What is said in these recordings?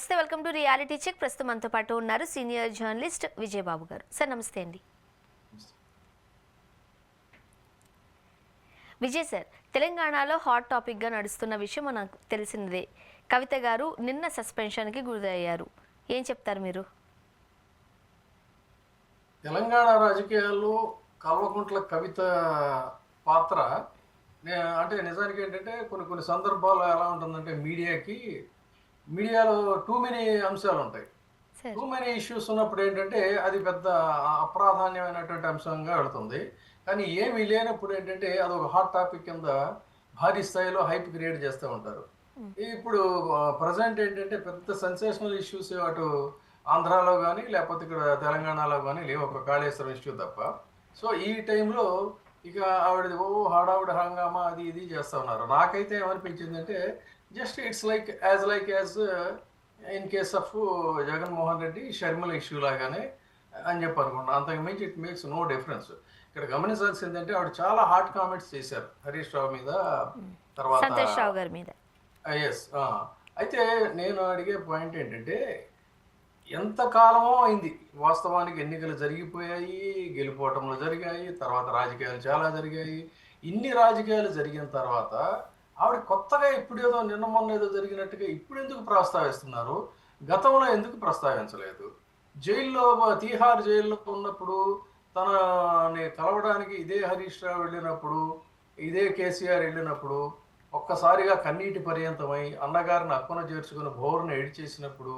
నమస్తే, welcome to reality check. ప్రస్తుతం మనతో పాటు ఉన్నారు సీనియర్ జర్నలిస్ట్ విజయబాబు గారు. సార్ నమస్తే అండి. విజయ్ సార్, తెలంగాణలో హాట్ టాపిక్గా నడుస్తున్న విషయం మనకు తెలిసినదే. కవిత గారు నిన్న సస్పెన్షన్కి గురయ్యారు. ఏం చెప్తారు మీరు? తెలంగాణ రాజకీయాల్లో కల్వకుంట్ల కవిత పాత్ర అంటే నిజానికి ఏంటంటే కొన్ని సందర్భాల్లో ఎలా ఉంటుందంటే మీడియాలో టూ మెనీ అంశాలు ఉంటాయి. టూ మెనీ ఇష్యూస్ ఉన్నప్పుడు ఏంటంటే అది పెద్ద అప్రాధాన్యమైనటువంటి అంశంగా వెళుతుంది. కానీ ఏమి లేనప్పుడు ఏంటంటే అది ఒక హాట్ టాపిక్ కింద భారీ స్థాయిలో హైప్ క్రియేట్ చేస్తూ ఉంటారు. ఇప్పుడు ప్రజెంట్ ఏంటంటే పెద్ద సెన్సేషనల్ ఇష్యూస్ అటు ఆంధ్రాలో కానీ లేకపోతే ఇక్కడ తెలంగాణలో కానీ లేవు, ఒక కాళేశ్వరం ఇష్యూ తప్ప. సో ఈ టైంలో ఇక ఆవిడది హడావుడి హంగామా అది ఇది చేస్తూ ఉన్నారు. నాకైతే ఏమనిపించిందంటే just it's like as in case of Jaganmohan Reddy Sharmila issue లాగానే అని చెప్పి అనుకుంటున్నాను. అంతకు మించి ఇట్ మేక్స్ నో డిఫరెన్స్. ఇక్కడ గమనించాల్సింది ఏంటంటే ఆవిడ చాలా హాట్ కామెంట్స్ చేశారు హరీష్ రావు మీద, తర్వాత సంతోష్ రావు గారి మీద. ఎస్. అయితే నేను అడిగే పాయింట్ ఏంటంటే ఎంతకాలమో అయింది వాస్తవానికి, ఎన్నికలు జరిగిపోయాయి, గెలుపోవటంలో జరిగాయి, తర్వాత రాజకీయాలు చాలా జరిగాయి. ఇన్ని రాజకీయాలు జరిగిన తర్వాత ఆవిడ కొత్తగా ఇప్పుడేదో నిన్న మొన్న ఏదో జరిగినట్టుగా ఇప్పుడు ఎందుకు ప్రస్తావిస్తున్నారు? గతంలో ఎందుకు ప్రస్తావించలేదు? జైల్లో తీహార్ జైల్లో ఉన్నప్పుడు తనని కలవడానికి ఇదే హరీష్ రావు వెళ్ళినప్పుడు, ఇదే కేసీఆర్ వెళ్ళినప్పుడు ఒక్కసారిగా కన్నీటి పర్యంతమై అన్నగారిని అక్కున చేర్చుకుని బోరును ఏడ్చేసినప్పుడు,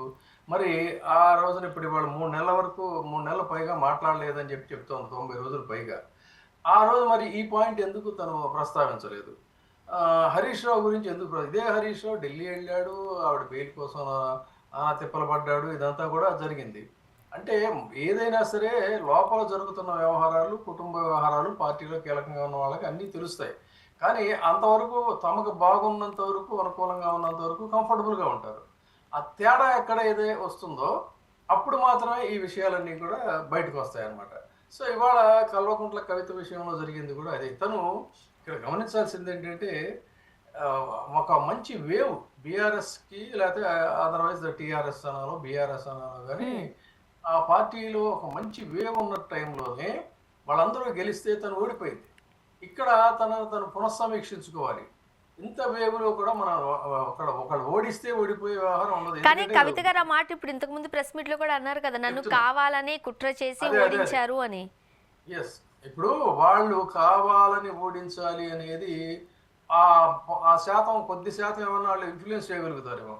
మరి ఆ రోజున ఇప్పుడు ఇవాళ 3 నెలల పైగా మాట్లాడలేదని చెప్తోంది, 90 రోజులు పైగా. ఆ రోజు మరి ఈ పాయింట్ ఎందుకు తను ప్రస్తావించలేదు? హరీష్ రావు గురించి ఎందుకు? ఇదే హరీష్ రావు ఢిల్లీ వెళ్ళాడు, ఆవిడ బెయిల్ కోసం తిప్పలు పడ్డాడు, ఇదంతా కూడా జరిగింది. అంటే ఏదైనా సరే లోపల జరుగుతున్న వ్యవహారాలు, కుటుంబ వ్యవహారాలు పార్టీలో కీలకంగా ఉన్న వాళ్ళకి అన్నీ తెలుస్తాయి. కానీ అంతవరకు తమకు బాగున్నంత వరకు, అనుకూలంగా ఉన్నంత వరకు కంఫర్టబుల్గా ఉంటారు. ఆ తేడా ఎక్కడ ఏదే వస్తుందో అప్పుడు మాత్రమే ఈ విషయాలన్నీ కూడా బయటకు వస్తాయన్నమాట. సో ఇవాళ కల్వకుంట్ల కవిత విషయంలో జరిగింది కూడా అదే. తను ఇక్కడ గమనించాల్సింది ఏంటంటే ఒక మంచి వేవ్ బీఆర్ఎస్కి, లేకపోతే అదర్వైజ్ టీఆర్ఎస్ అనాలో బీఆర్ఎస్ అనాలో కానీ ఆ పార్టీలో ఒక మంచి వేవ్ ఉన్న టైంలోనే వాళ్ళందరూ గెలిస్తే తను ఓడిపోయింది. ఇక్కడ తను పునఃసమీక్షించుకోవాలి. ఇంత వేవులో కూడా మనం ఒకళ్ళు ఓడిస్తే ఓడిపోయే వ్యవహారం ఉండదు. కానీ కవిత గారు ఆ మాట ఇప్పుడు ఇంతకు ముందు ప్రెస్ మీట్ లో కూడా అన్నారు కదా, నన్ను కావాలని కుట్ర చేసి ఓడించారు అని. ఎస్. ఇప్పుడు వాళ్ళు కావాలని ఓడించాలి అనేది ఆ శాతం, కొద్ది శాతం ఏమన్నా వాళ్ళు ఇన్ఫ్లుయెన్స్ చేయగలుగుతారేమో.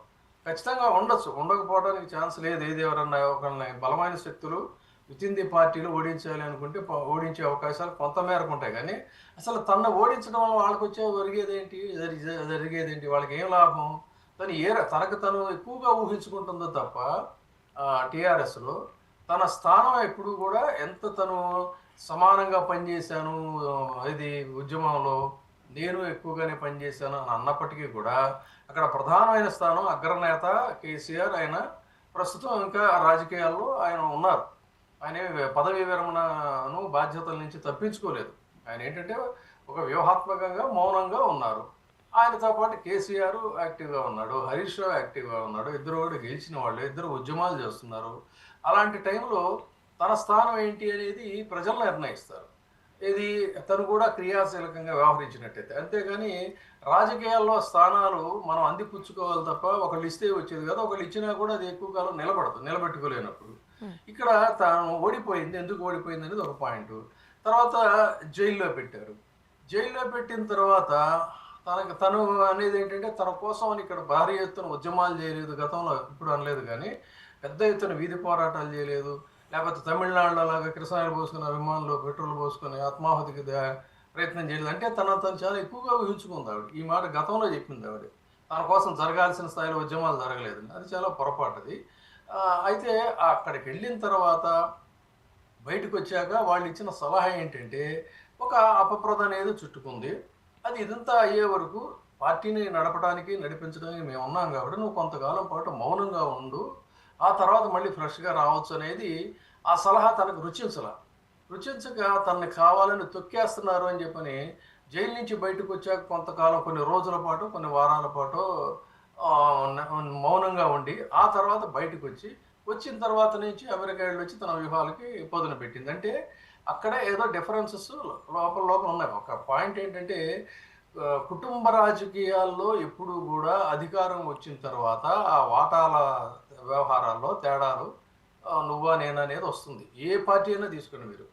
ఖచ్చితంగా ఉండొచ్చు, ఉండకపోవడానికి ఛాన్స్ లేదు. ఏది ఎవరన్నా ఒకరిని బలమైన శక్తులు విత్ ఇన్ ది పార్టీలో ఓడించాలి అనుకుంటే ఓడించే అవకాశాలు కొంత మేరకు ఉంటాయి. కానీ అసలు తను ఓడించడం వల్ల వాళ్ళకి వచ్చే జరిగేదేంటి, వాళ్ళకి ఏం లాభం? తనకు తను ఎక్కువగా ఊహించుకుంటుందో తప్ప టీఆర్ఎస్లో తన స్థానం ఎప్పుడు కూడా ఎంత తను సమానంగా పనిచేశాను, ఇది ఉద్యమంలో నేను ఎక్కువగానే పనిచేశాను అని అన్నప్పటికీ కూడా అక్కడ ప్రధానమైన స్థానం అగ్రనేత కేసీఆర్. ఆయన ప్రస్తుతం ఇంకా రాజకీయాల్లో ఆయన ఉన్నారు. ఆయన పదవీ విరమణను బాధ్యతల నుంచి తప్పించుకోలేదు. ఆయన ఏంటంటే ఒక వ్యూహాత్మకంగా మౌనంగా ఉన్నారు. ఆయనతో పాటు కేసీఆర్ యాక్టివ్గా ఉన్నాడు, హరీష్ రావు యాక్టివ్గా ఉన్నాడు. ఇద్దరు కూడా గెలిచిన వాళ్ళు, ఇద్దరు ఉద్యమాలు చేస్తున్నారు. అలాంటి టైంలో తన స్థానం ఏంటి అనేది ప్రజలు నిర్ణయిస్తారు. ఇది తను కూడా క్రియాశీలకంగా వ్యవహరించినట్టయితే. అంతేగాని రాజకీయాల్లో స్థానాలు మనం అందిపుచ్చుకోవాలి తప్ప ఒకళ్ళు ఇస్తే వచ్చేది కదా. ఒకళ్ళు ఇచ్చినా కూడా అది ఎక్కువ కాలం నిలబెట్టుకోలేనప్పుడు. ఇక్కడ తాను ఓడిపోయింది, ఎందుకు ఓడిపోయింది అనేది ఒక పాయింట్. తర్వాత జైల్లో పెట్టారు. జైల్లో పెట్టిన తర్వాత తను అనేది ఏంటంటే తన కోసం అని ఇక్కడ భారీ ఎత్తున ఉద్యమాలు చేయలేదు, గతంలో ఇప్పుడు అనలేదు, కానీ పెద్ద ఎత్తున వీధి పోరాటాలు చేయలేదు. లేకపోతే తమిళనాడులో లాగా కిరసనాయిలు పోసుకుని అభిమానులు పెట్రోల్ పోసుకొని ఆత్మాహుతికి ప్రయత్నం చేయలేదు. అంటే తను చాలా ఎక్కువగా ఊహించుకుంది ఆవిడ. ఈ మాట గతంలో చెప్పింది ఆవిడ. తన కోసం జరగాల్సిన స్థాయిలో ఉద్యమాలు జరగలేదు, అది చాలా పొరపాటు అది. అయితే అక్కడికి వెళ్ళిన తర్వాత బయటకు వచ్చాక వాళ్ళు ఇచ్చిన సలహా ఏంటంటే ఒక అపప్రద అనేది చుట్టుకుంది. అది ఇదంతా అయ్యే వరకు పార్టీని నడిపించడానికి మేము ఉన్నాం కాబట్టి నువ్వు కొంతకాలం పాటు మౌనంగా ఉండు, ఆ తర్వాత మళ్ళీ ఫ్రెష్గా రావచ్చు అనేది ఆ సలహా తనకు రుచించక తనని కావాలని తొక్కేస్తున్నారు అని చెప్పని జైలు నుంచి బయటకు వచ్చాక కొంతకాలం, కొన్ని రోజుల పాటు, కొన్ని వారాల పాటు మౌనంగా ఉండి ఆ తర్వాత బయటకు వచ్చిన తర్వాత నుంచి అమెరికా వెళ్ళి వచ్చి తన వ్యూహాలకి పదును పెట్టింది. అంటే అక్కడ ఏదో డిఫరెన్సెస్ లోపల లోపల ఉన్నాయి. ఒక పాయింట్ ఏంటంటే కుటుంబ రాజకీయాల్లో ఎప్పుడు కూడా అధికారం వచ్చిన తర్వాత ఆ వాటాల వ్యవహారాల్లో తేడాలు నువ్వా నేనా అనేది వస్తుంది. ఏ పార్టీ అయినా తీసుకోండి మీరు.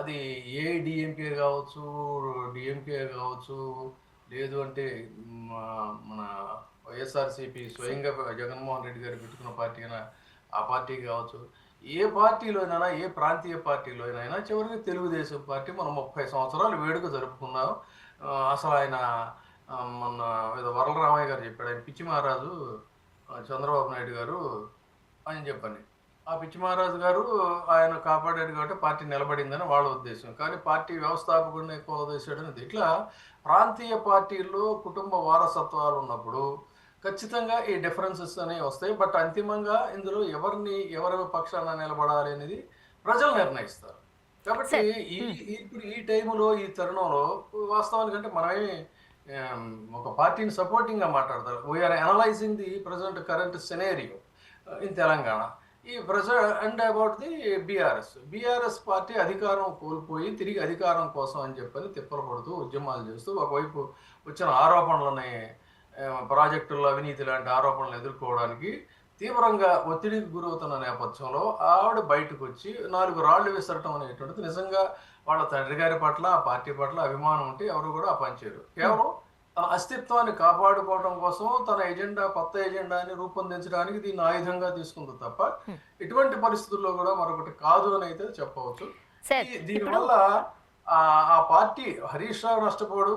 అది ఏఐడిఎంకే కావచ్చు, డిఎంకే కావచ్చు, లేదు అంటే మన వైఎస్ఆర్సీపీ స్వయంగా జగన్మోహన్ రెడ్డి గారు పెట్టుకున్న పార్టీ అయినా ఆ పార్టీ కావచ్చు. ఏ పార్టీలోనైనా ఏ ప్రాంతీయ పార్టీలోనైనా చివరికి తెలుగుదేశం పార్టీ మనం 30 సంవత్సరాలు వేడుక జరుపుకున్నాం. అసలు ఆయన మొన్న ఏదో వరలరామయ్య గారు చెప్పాడు, ఆయన పిచ్చి మహారాజు చంద్రబాబు నాయుడు గారు అని చెప్పని. ఆ పిచ్చి మహారాజు గారు ఆయన కాపాడాడు కాబట్టి పార్టీ నిలబడిందని వాళ్ళ ఉద్దేశం. కానీ పార్టీ వ్యవస్థాపకుడిని ఎక్కువ ఉద్దేశాడని ఇట్లా ప్రాంతీయ పార్టీల్లో కుటుంబ వారసత్వాలు ఉన్నప్పుడు ఖచ్చితంగా ఈ డిఫరెన్సెస్ అనేవి వస్తాయి. బట్ అంతిమంగా ఇందులో ఎవరి పక్షాన నిలబడాలి అనేది ప్రజలు నిర్ణయిస్తారు. కాబట్టి ఇప్పుడు ఈ టైంలో ఈ తరుణంలో వాస్తవానికంటే మనమే ఒక పార్టీని సపోర్టింగ్గా మాట్లాడతారు. We are analysing the present current scenario in Telangana. ఈ and about the BRS party అధికారం కోల్పోయి తిరిగి అధికారం కోసం అని చెప్పని తిప్పలు పడుతూ ఉద్యమాలు చేస్తూ ఒకవైపు వచ్చిన ఆరోపణలని ప్రాజెక్టుల్లో అవినీతి లాంటి ఆరోపణలు ఎదుర్కోవడానికి తీవ్రంగా ఒత్తిడికి గురవుతున్న నేపథ్యంలో ఆవిడ బయటకు వచ్చి 4 రాళ్లు విసరటం అనేటువంటిది నిజంగా వాళ్ళ తండ్రి గారి పట్ల ఆ పార్టీ పట్ల అభిమానం ఉంటే ఎవరు కూడా ఆ పని చేయరు. కేవలం తన అస్తిత్వాన్ని కాపాడుకోవడం కోసం తన కొత్త ఎజెండాని రూపొందించడానికి దీన్ని ఆయుధంగా తీసుకుంది తప్ప ఎటువంటి పరిస్థితుల్లో కూడా మరొకటి కాదు అని అయితే చెప్పవచ్చు. దీనివల్ల ఆ పార్టీ హరీష్ రావు నష్టపోడు,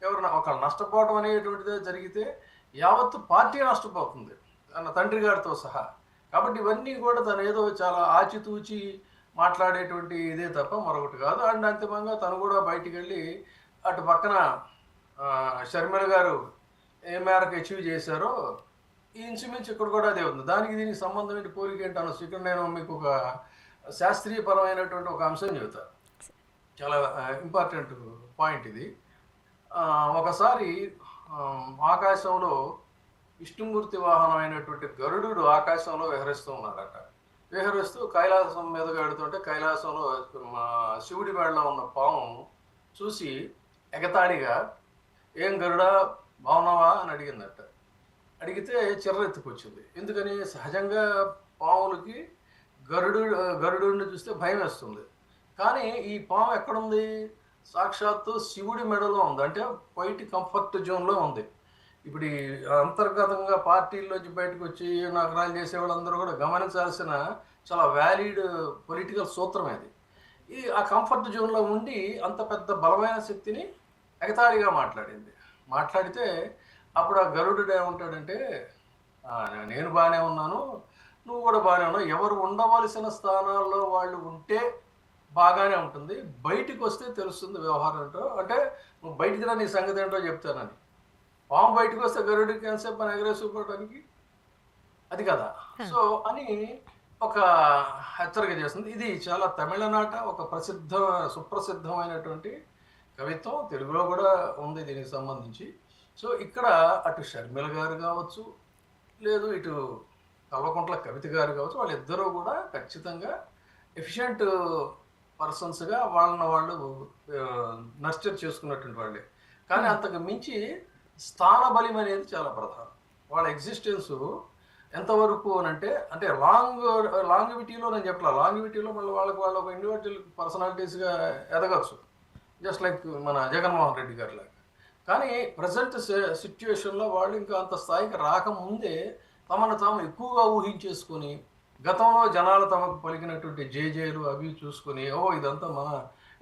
ఎవరు ఒకళ్ళు నష్టపోవడం అనేటువంటిదే జరిగితే యావత్తు పార్టీ నష్టపోతుంది తన తండ్రి గారితో సహా. కాబట్టి ఇవన్నీ కూడా తను ఏదో చాలా ఆచితూచి మాట్లాడేటువంటి ఇదే తప్ప మరొకటి కాదు. అండ్ అంతిమంగా తను కూడా బయటికి వెళ్ళి అటు పక్కన షర్మిల గారు ఏ మేరకు అచీవ్ చేశారో ఈ ఇంచుమించు ఇక్కడ కూడా అదే ఉంది. దానికి దీనికి సంబంధం ఏంటి, పోలిక ఏంటి అనొచ్చు. ఇక్కడ నేను మీకు ఒక శాస్త్రీయపరమైనటువంటి ఒక అంశం చెబుతాను, చాలా ఇంపార్టెంట్ పాయింట్ ఇది. ఒకసారి ఆకాశంలో విష్ణుమూర్తి వాహనం అయినటువంటి గరుడు ఆకాశంలో విహరిస్తూ ఉన్నారట. విహరిస్తూ కైలాసం మీదగా వెళుతుంటే కైలాసంలో శివుడి మెడలో ఉన్న పాము చూసి ఎగతాళిగా ఏం గరుడా బాగున్నావా అని అడిగిందట. అడిగితే చిర్రెత్తుకొచ్చింది. ఎందుకని సహజంగా పాములకి గరుడుని చూస్తే భయం వేస్తుంది. కానీ ఈ పాము ఎక్కడుంది, సాక్షాత్తు శివుడి మెడలో ఉంది, అంటే బయటి కంఫర్ట్ జోన్లో ఉంది. ఇప్పుడు ఈ అంతర్గతంగా పార్టీల్లోంచి బయటకు వచ్చి నగరాలు చేసే వాళ్ళందరూ కూడా గమనించాల్సిన చాలా వ్యాలిడ్ పొలిటికల్ సూత్రం అది. ఆ కంఫర్ట్ జోన్లో ఉండి అంత పెద్ద బలమైన శక్తిని ఎగతాళిగా మాట్లాడితే అప్పుడు ఆ గరుడు ఏమంటాడంటే, నేను బాగానే ఉన్నాను, నువ్వు కూడా బాగానే ఉన్నావు, ఎవరు ఉండవలసిన స్థానాల్లో వాళ్ళు ఉంటే బాగానే ఉంటుంది, బయటికి వస్తే తెలుస్తుంది వ్యవహారం ఏంటో, అంటే నువ్వు బయటికి రా నీ సంగతి ఏంటో చెప్తానని. పాము బయటకు వస్తే గరుడికి ఎంతసేపు అని ఎగరేసుకోవడానికి అది కదా. సో అని ఒక హెచ్చరిక చేస్తుంది. ఇది చాలా తమిళనాట ఒక సుప్రసిద్ధమైనటువంటి కవిత్వం, తెలుగులో కూడా ఉంది దీనికి సంబంధించి. సో ఇక్కడ అటు షర్మిల గారు కావచ్చు, లేదు ఇటు కల్వకుంట్ల కవిత గారు కావచ్చు, వాళ్ళిద్దరూ కూడా ఖచ్చితంగా ఎఫిషియెంట్ పర్సన్స్గా వాళ్ళని వాళ్ళు నర్చర్ చేసుకున్నటువంటి వాళ్ళే. కానీ అంతకు మించి స్థాన బలం అనేది చాలా ప్రధానం. వాళ్ళ ఎగ్జిస్టెన్సు ఎంతవరకు అంటే లాంగివిటీలో నేను చెప్పలే, లాంగివిటీలో మళ్ళీ వాళ్ళ ఒక ఇండివిజువల్ పర్సనాలిటీస్గా ఎదగచ్చు, జస్ట్ లైక్ మన జగన్మోహన్ రెడ్డి గారి లాగా. కానీ ప్రజెంట్ సిచ్యువేషన్లో వాళ్ళు ఇంకా అంత స్థాయికి రాకముందే తమను తాము ఎక్కువగా ఊహించేసుకొని గతంలో జనాలు తమకు పలికినటువంటి జేజేలు అవి చూసుకొని ఇదంతా మన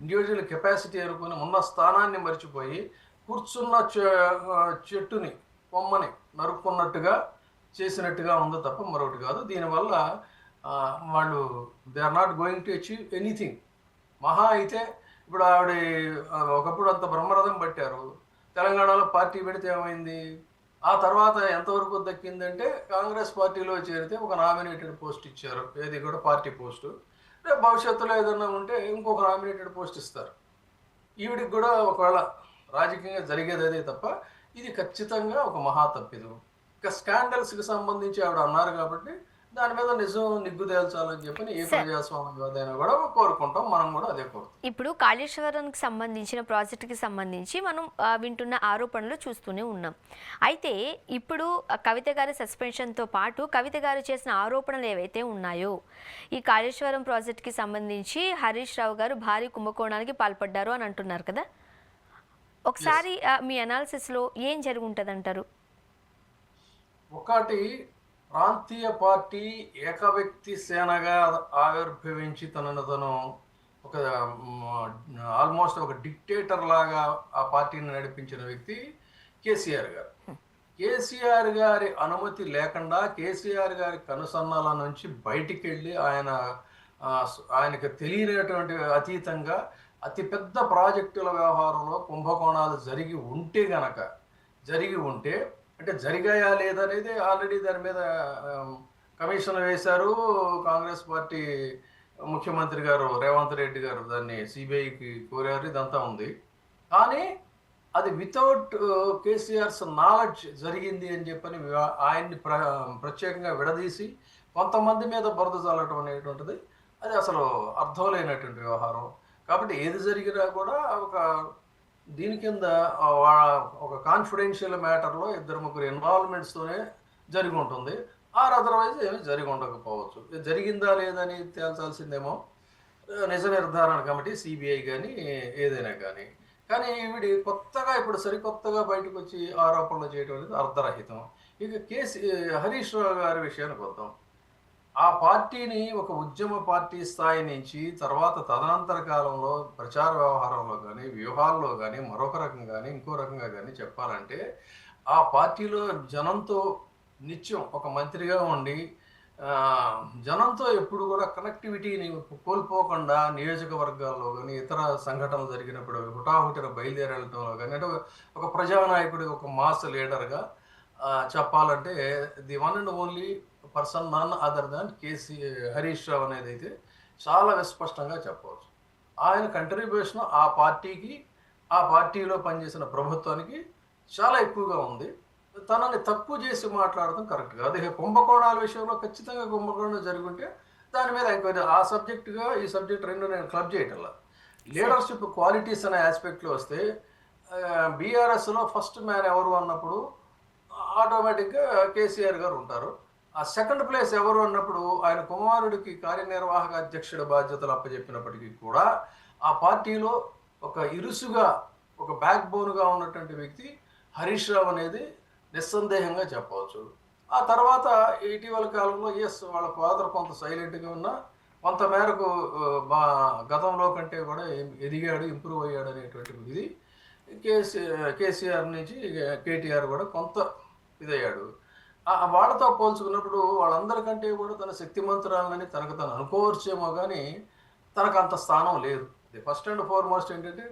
ఇండివిజువల్ కెపాసిటీ అనుకుని ఉన్న స్థానాన్ని మర్చిపోయి కూర్చున్న చెట్టుని కొమ్మని నరుక్కున్నట్టుగా చేసినట్టుగా ఉందో తప్ప మరొకటి కాదు. దీనివల్ల వాళ్ళు they are not going to achieve anything. మహా అయితే ఇప్పుడు ఆవిడ ఒకప్పుడు అంత బ్రహ్మరథం పట్టారు, తెలంగాణలో పార్టీ పెడితే ఏమైంది, ఆ తర్వాత ఎంతవరకు దక్కిందంటే కాంగ్రెస్ పార్టీలో చేరితే ఒక నామినేటెడ్ పోస్ట్ ఇచ్చారు, ఏది కూడా పార్టీ పోస్టు. రేపు భవిష్యత్తులో ఏదన్నా ఉంటే ఇంకొక నామినేటెడ్ పోస్ట్ ఇస్తారు. ఈవిడికి కూడా ఒకవేళ రాజకీయంగా జరిగేది అదే తప్ప ఇది ఖచ్చితంగా ఒక మహా తప్పిదం. ఇక స్కాండల్స్కి సంబంధించి ఆవిడ అన్నారు కాబట్టి దాని మీద నిజం నిగ్గు తేల్చాలని చెప్పని ఏ సార్, ప్రజాస్వామ్యవాదైనా కూడా కోరుకుంటాం, మనం కూడా అదే కోరుతాం. ఇప్పుడు కాళేశ్వరానికి సంబంధించిన ప్రాజెక్టుకి సంబంధించి మనం వింటున్న ఆరోపణలు చూస్తూనే ఉన్నాం. అయితే ఇప్పుడు కవిత గారి సస్పెన్షన్తో పాటు కవిత గారు చేసిన ఆరోపణలు ఏవైతే ఉన్నాయో, ఈ కాళేశ్వరం ప్రాజెక్టుకి సంబంధించి హరీష్ రావు గారు భారీ కుంభకోణానికి పాల్పడ్డారు అని అంటున్నారు కదా. ఒకసారి మీ అనాలిసిస్లో ఏం జరిగి ఉంటుంది అంటారు? ఒకటి, ప్రాంతీయ పార్టీ ఏకవ్యక్తి సేనగా ఆవిర్భవించి తనను తను ఒక ఆల్మోస్ట్ ఒక డిక్టేటర్ లాగా ఆ పార్టీని నడిపించిన వ్యక్తి కేసీఆర్ గారు. కేసీఆర్ గారి అనుమతి లేకుండా, కేసీఆర్ గారి కనుసన్నల నుంచి బయటికి వెళ్ళి ఆయనకు తెలియనటువంటి అతీతంగా అతిపెద్ద ప్రాజెక్టుల వ్యవహారంలో కుంభకోణాలు జరిగి ఉంటే అంటే జరిగాయా లేదనేది ఆల్రెడీ దాని మీద కమిషన్ వేశారు. కాంగ్రెస్ పార్టీ ముఖ్యమంత్రి గారు రేవంత్ రెడ్డి గారు దాన్ని సిబిఐకి కోరారు, ఇదంతా ఉంది. కానీ అది వితౌట్ కేసీఆర్స్ నాలెడ్జ్ జరిగింది అని చెప్పని ఆయన్ని ప్రత్యేకంగా విడదీసి కొంతమంది మీద బురద చల్లటం అనేటువంటిది అది అసలు అర్థం లేనటువంటి వ్యవహారం. కాబట్టి ఏది జరిగినా కూడా దీని కింద ఒక కాన్ఫిడెన్షియల్ మ్యాటర్లో 2-3 ఇన్వాల్వ్మెంట్స్తోనే జరిగి ఉంటుంది. అదర్వైజ్ ఏమి జరిగి ఉండకపోవచ్చు. జరిగిందా లేదని తేల్చాల్సిందేమో నిజ నిర్ధారణ కమిటీ, సిబిఐ కానీ ఏదైనా కానీ. కానీ ఇప్పుడు సరికొత్తగా బయటకు వచ్చి ఆరోపణలు చేయడం అనేది అర్ధరహితం. ఇక హరీష్ రావు గారి విషయానికి వద్దాం. ఆ పార్టీని ఒక ఉద్యమ పార్టీ స్థాయి నుంచి తర్వాత తదనంతర కాలంలో ప్రచార వ్యవహారంలో కానీ, వ్యూహాల్లో కానీ, మరొక రకం కానీ, ఇంకో రకంగా కానీ చెప్పాలంటే ఆ పార్టీలో జనంతో నిత్యం ఒక మంత్రిగా ఉండి జనంతో ఎప్పుడు కూడా కనెక్టివిటీని కోల్పోకుండా నియోజకవర్గాల్లో కానీ, ఇతర సంఘటనలు జరిగినప్పుడు హుటాహుటిన బయలుదేరడంలో కానీ, అంటే ఒక ప్రజానాయకుడి, ఒక మాస్ లీడర్గా చెప్పాలంటే the one and only person none other than Harish Rao అనేది అయితే చాలా విస్పష్టంగా చెప్పవచ్చు. ఆయన కంట్రిబ్యూషన్ ఆ పార్టీకి, ఆ పార్టీలో పనిచేసిన ప్రభుత్వానికి చాలా ఎక్కువగా ఉంది. తనని తక్కువ చేసి మాట్లాడటం కరెక్ట్ కాదు. అదే కుంభకోణాల విషయంలో ఖచ్చితంగా కుంభకోణం జరుగుంటే దాని మీద ఎంక్వైరీ, ఆ సబ్జెక్టుగా ఈ సబ్జెక్ట్ రెండు నేను క్లబ్ చేయటంలా. లీడర్షిప్ క్వాలిటీస్ అనే ఆస్పెక్ట్లో వస్తే బీఆర్ఎస్లో ఫస్ట్ మ్యాన్ ఎవరు అన్నప్పుడు ఆటోమేటిక్గా కేసీఆర్ గారు ఉంటారు. ఆ సెకండ్ ప్లేస్ ఎవరు అన్నప్పుడు ఆయన కుమారుడికి కార్యనిర్వాహక అధ్యక్షుడి బాధ్యతలు అప్పచెప్పినప్పటికీ కూడా ఆ పార్టీలో ఒక ఇరుసుగా, ఒక బ్యాక్ బోన్గా ఉన్నటువంటి వ్యక్తి హరీష్ రావు అనేది నిస్సందేహంగా చెప్పవచ్చు. ఆ తర్వాత ఇటీవల కాలంలో వాళ్ళ ఫాదర్ కొంత సైలెంట్గా ఉన్నా కొంత మేరకు గతంలో కంటే కూడా ఎదిగాడు, ఇంప్రూవ్ అయ్యాడు అనేటువంటి ఇది కేసీఆర్ నుంచి కేటీఆర్ కూడా కొంత ఇదయ్యాడు. వాళ్ళతో పోల్చుకున్నప్పుడు వాళ్ళందరికంటే కూడా తన శక్తిమంతురాలని తనకు తను అనుకోవచ్చేమో కానీ తనకు అంత స్థానం లేదు. ఫస్ట్ అండ్ ఫార్మోస్ట్ ఏంటంటే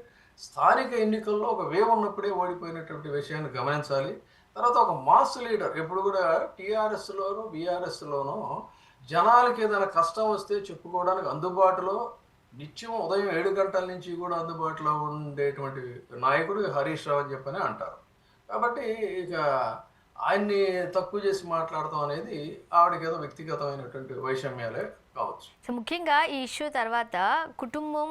స్థానిక ఎన్నికల్లో ఒక వేవ్ ఉన్నప్పుడే ఓడిపోయినటువంటి విషయాన్ని గమనించాలి. తర్వాత ఒక మాస్ లీడర్ ఎప్పుడు కూడా టీఆర్ఎస్లోనూ బీఆర్ఎస్లోనూ జనాలకి ఏదైనా కష్టం వస్తే చెప్పుకోవడానికి అందుబాటులో నిత్యం ఉదయం 7 గంటల నుంచి కూడా అందుబాటులో ఉండేటువంటి నాయకుడు హరీష్ రావు అని చెప్పని అంటారు. కాబట్టి ఇక ఆయన్ని తక్కువ చేసి మాట్లాడటం అనేది ఆవిడకి ఏదో వ్యక్తిగతమైనటువంటి వైషమ్యాలే కావచ్చు. సో ముఖ్యంగా ఈ ఇష్యూ తర్వాత కుటుంబం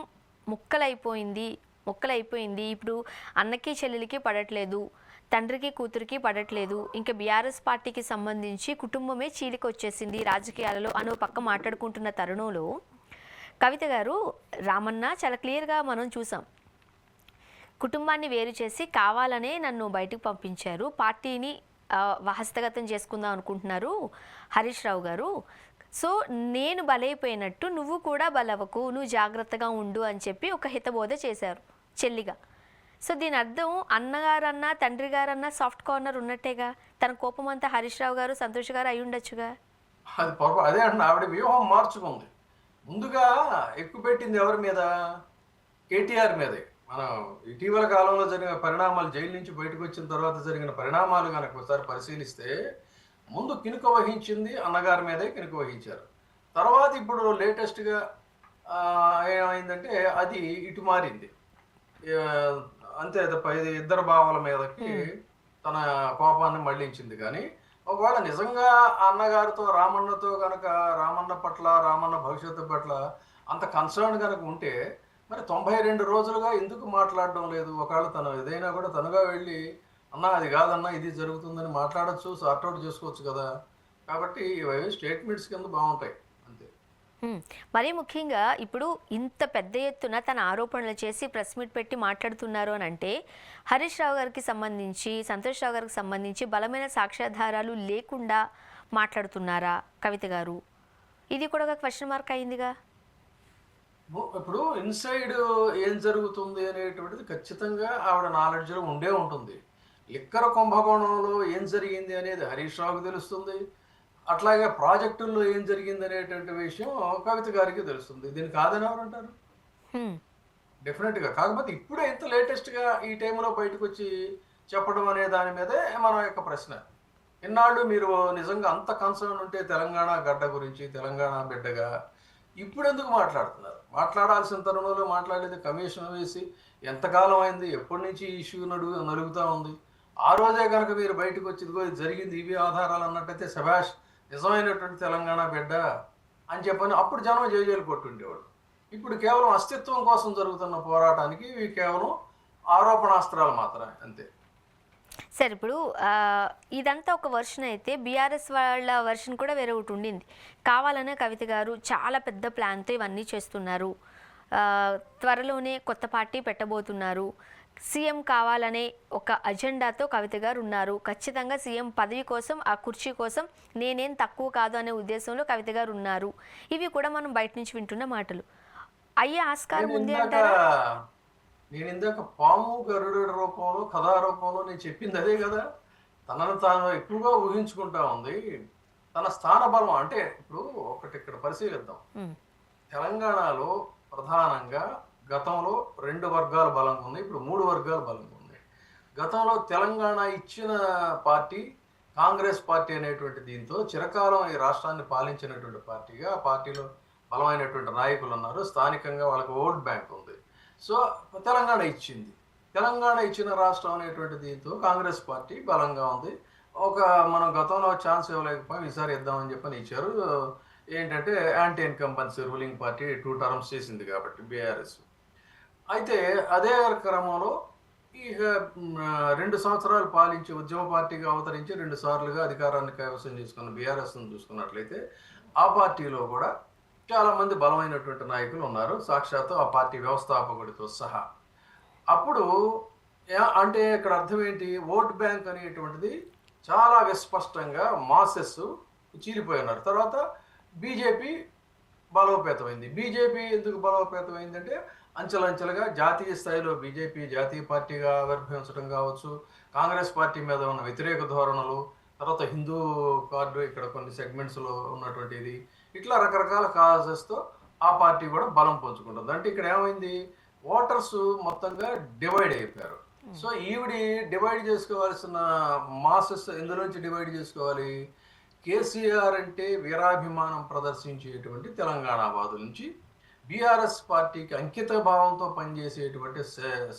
ముక్కలైపోయింది. ఇప్పుడు అన్నకి చెల్లెలికి పడట్లేదు, తండ్రికి కూతురికి పడట్లేదు, ఇంకా బీఆర్ఎస్ పార్టీకి సంబంధించి కుటుంబమే చీలికి వచ్చేసింది రాజకీయాలలో అని పక్క మాట్లాడుకుంటున్న తరుణంలో కవిత గారు, రామన్న చాలా క్లియర్గా మనం చూసాం, కుటుంబాన్ని వేరు చేసి కావాలనే నన్ను బయటకు పంపించారు, పార్టీని హస్తగతం చేసుకుందాం అనుకుంటున్నారు హరీష్ రావు గారు. సో నేను బలైపోయినట్టు నువ్వు కూడా బలవకు, నువ్వు జాగ్రత్తగా ఉండు అని చెప్పి ఒక హితబోధ చేశారు చెల్లిగా. సో దీని అర్థం అన్నగారన్నా తండ్రి గారన్నా సాఫ్ట్ కార్నర్ ఉన్నట్టేగా. తన కోపం అంతా హరీష్ రావు గారు, సంతోష్ గారు అయి ఉండొచ్చుగా. అదే అంటే ఆవిడ వ్యూహం మార్చుకుంది. ముందుగా ఎక్కువ పెట్టింది ఎవరి మీద? కేటీఆర్ మీదే. మనం ఇటీవల కాలంలో జరిగిన పరిణామాలు, జైలు నుంచి బయటకు వచ్చిన తర్వాత జరిగిన పరిణామాలు కనుక ఒకసారి పరిశీలిస్తే ముందు కినుక వహించింది అన్నగారి మీదే కినుక వహించారు. తర్వాత ఇప్పుడు లేటెస్ట్గా ఏమైందంటే అది ఇటు మారింది. అంతే ఇద్దరు బావల మీదకి తన కోపాన్ని మళ్లించింది. కానీ ఒకవేళ నిజంగా అన్నగారితో రామన్నతో కనుక రామన్న పట్ల రామన్న భవిష్యత్తు పట్ల అంత కన్సర్న్ కనుక ఉంటే మరి 92 రోజులుగా ఎందుకు మాట్లాడడం లేదు? ఒకవేళ తను ఏదైనా కూడా తనుగా వెళ్ళి అన్న అది కాదన్నా ఇది జరుగుతుందని మాట్లాడొచ్చు, సార్ట్అవుట్ చేసుకోవచ్చు కదా. కాబట్టి ఇవి స్టేట్మెంట్స్ కింద బాగుంటాయి అంతే. మరీ ముఖ్యంగా ఇప్పుడు ఇంత పెద్ద ఎత్తున తన ఆరోపణలు చేసి ప్రెస్ మీట్ పెట్టి మాట్లాడుతున్నారు అని అంటే హరీష్ రావు గారికి సంబంధించి సంతోష్ రావు గారికి సంబంధించి బలమైన సాక్ష్యాధారాలు లేకుండా మాట్లాడుతున్నారా కవిత గారు? ఇది కూడా ఒక క్వశ్చన్ మార్క్ అయిందిగా. ఇప్పుడు ఇన్సైడ్ ఏం జరుగుతుంది అనేటువంటిది ఖచ్చితంగా ఆవిడ నాలెడ్జ్లో ఉండే ఉంటుంది. లిక్కర్ కుంభకోణంలో ఏం జరిగింది అనేది హరీష్ రావుకి తెలుస్తుంది. అట్లాగే ప్రాజెక్టుల్లో ఏం జరిగింది అనేటువంటి విషయం కవిత గారికి తెలుస్తుంది. దీన్ని కాదని ఎవరు అంటారు? డెఫినెట్గా. కాకపోతే ఇప్పుడే ఇంత లేటెస్ట్గా ఈ టైంలో బయటకు వచ్చి చెప్పడం అనే దాని మీదే మన యొక్క ప్రశ్న. ఇన్నాళ్ళు మీరు నిజంగా అంత కన్సర్న్ ఉంటే తెలంగాణ గడ్డ గురించి, తెలంగాణ బిడ్డగా ఇప్పుడు ఎందుకు మాట్లాడుతున్నారు? మాట్లాడాల్సిన తరుణంలో మాట్లాడేది కమిషన్ వేసి ఎంతకాలం అయింది, ఎప్పటి నుంచి ఇష్యూ నలుగుతూ ఉంది. ఆ రోజే కనుక మీరు బయటకు వచ్చి ఇదిగో ఇది జరిగింది, ఇవి ఆధారాలు అన్నట్టయితే శభాష్ నిజమైనటువంటి తెలంగాణ బిడ్డ అని చెప్పని అప్పుడు జనం జేజేలు కొట్టుండేవాడు. ఇప్పుడు కేవలం అస్తిత్వం కోసం జరుగుతున్న పోరాటానికి ఇవి కేవలం ఆరోపణాస్త్రాలు మాత్రమే అంతే. సరే, ఇప్పుడు ఇదంతా ఒక వర్షన్ అయితే బీఆర్ఎస్ వాళ్ళ వర్షన్ కూడా వేరే ఒకటి ఉండింది. కావాలనే కవిత గారు చాలా పెద్ద ప్లాన్తో ఇవన్నీ చేస్తున్నారు, త్వరలోనే కొత్త పార్టీ పెట్టబోతున్నారు, సీఎం కావాలనే ఒక అజెండాతో కవిత గారు ఉన్నారు, ఖచ్చితంగా సీఎం పదవి కోసం ఆ కుర్చీ కోసం నేనేం తక్కువ కాదు అనే ఉద్దేశంలో కవిత గారు ఉన్నారు. ఇవి కూడా మనం బయట నుంచి వింటున్న మాటలు. అయ్యే ఆస్కారం ఉంది అంటారా? నేను ఇందాక పాము గరుడు రూపంలో కథా రూపంలో నేను చెప్పింది అదే కదా. తనను తాను ఎక్కువగా ఊహించుకుంటా ఉంది. తన స్థాన బలం అంటే ఇప్పుడు ఒకటి ఇక్కడ పరిశీలిద్దాం. తెలంగాణలో ప్రధానంగా గతంలో 2 వర్గాల బలంగా ఉన్నాయి, ఇప్పుడు 3 వర్గాల బలంగా ఉన్నాయి. గతంలో తెలంగాణ ఇచ్చిన పార్టీ కాంగ్రెస్ పార్టీ అనేటువంటి దీంతో చిరకాలం ఈ రాష్ట్రాన్ని పాలించినటువంటి పార్టీగా ఆ పార్టీలో బలమైనటువంటి నాయకులు ఉన్నారు, స్థానికంగా వాళ్ళకి ఓట్ బ్యాంక్ ఉంది. సో తెలంగాణ ఇచ్చింది, తెలంగాణ ఇచ్చిన రాష్ట్రం అనేటువంటి దీంతో కాంగ్రెస్ పార్టీ బలంగా ఉంది. మనం గతంలో ఛాన్స్ ఇవ్వలేకపోయాం, ఈసారి ఇద్దామని చెప్పని ఇచ్చారు. ఏంటంటే anti incumbency ruling party 2 terms చేసింది కాబట్టి బీఆర్ఎస్. అయితే అదే క్రమంలో ఈ 2 సంవత్సరాలు పాలించి ఉద్యమ పార్టీగా అవతరించి 2 సార్లుగా అధికారాన్ని కైవసం చేసుకున్న బీఆర్ఎస్ను చూసుకున్నట్లయితే ఆ పార్టీలో కూడా చాలామంది బలమైనటువంటి నాయకులు ఉన్నారు, సాక్షాత్తు ఆ పార్టీ వ్యవస్థాపకుడితో సహా. అప్పుడు అంటే ఇక్కడ అర్థం ఏంటి? ఓట్ బ్యాంక్ అనేటువంటిది చాలా విస్పష్టంగా మాసెస్ చీలిపోయి ఉన్నారు. తర్వాత బీజేపీ బలోపేతమైంది. బీజేపీ ఎందుకు బలోపేతమైందంటే అంచెలంచెలుగా జాతీయ స్థాయిలో బీజేపీ జాతీయ పార్టీగా ఆవిర్భవించడం కావచ్చు, కాంగ్రెస్ పార్టీ మీద ఉన్న వ్యతిరేక ధోరణులు, తర్వాత హిందూ కార్డు ఇక్కడ కొన్ని సెగ్మెంట్స్లో ఉన్నటువంటి ఇది, ఇట్లా రకరకాల కాజెస్తో ఆ పార్టీ కూడా బలం పంచుకుంటుంది. అంటే ఇక్కడ ఏమైంది? ఓటర్స్ మొత్తంగా డివైడ్ అయిపోయారు. సో ఈవిడి డివైడ్ చేసుకోవాల్సిన మాసెస్ ఎందులోంచి డివైడ్ చేసుకోవాలి? కేసీఆర్ అంటే వీరాభిమానం ప్రదర్శించేటువంటి తెలంగాణవాదుల నుంచి బీఆర్ఎస్ పార్టీకి అంకిత భావంతో పనిచేసేటువంటి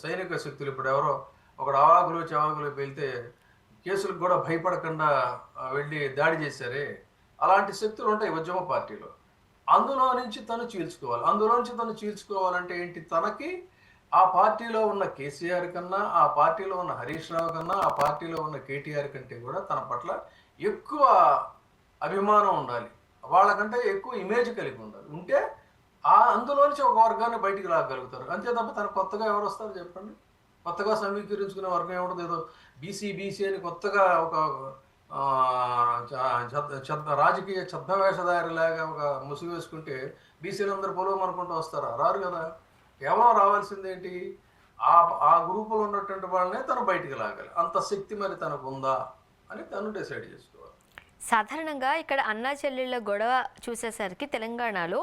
సైనిక శక్తులు. ఇప్పుడు ఎవరో ఒకడు అవాగులు చవాగులు వెళ్తే కేసులకు కూడా భయపడకుండా వెళ్ళి దాడి చేశారే, అలాంటి శక్తులు ఉంటాయి ఉద్యమ పార్టీలో. అందులో నుంచి తను చీల్చుకోవాలంటే ఏంటి? తనకి ఆ పార్టీలో ఉన్న కేసీఆర్ కన్నా, ఆ పార్టీలో ఉన్న హరీష్ రావు కన్నా, ఆ పార్టీలో ఉన్న కేటీఆర్ కంటే కూడా తన పట్ల ఎక్కువ అభిమానం ఉండాలి, వాళ్ళకంటే ఎక్కువ ఇమేజ్ కలిగి ఉండాలి. ఉంటే అందులోంచి ఒక వర్గాన్ని బయటికి లాగలుగుతారు. అంతే తప్ప తను కొత్తగా ఎవరు వస్తారు చెప్పండి? కొత్తగా సమీకరించుకునే వర్గం ఏముంటుంది? ఏదో బీసీ అని కొత్తగా ఒక రాజకీయ ఛద్మవేషధారిలాగా ఒక ముసుగు వేసుకుంటే బీసీలందరూ పొలవం అనుకుంటూ వస్తారా? రారు కదా. కేవలం రావాల్సిందేంటి? ఆ గ్రూపులో ఉన్నటువంటి వాళ్ళనే తను బయటికి లాగాలి. అంత శక్తి మరి తనకు ఉందా అని తను డిసైడ్ చేసుకోవాలి. సాధారణంగా ఇక్కడ అన్నా చెల్లెళ్ళ గొడవ చూసేసరికి తెలంగాణలో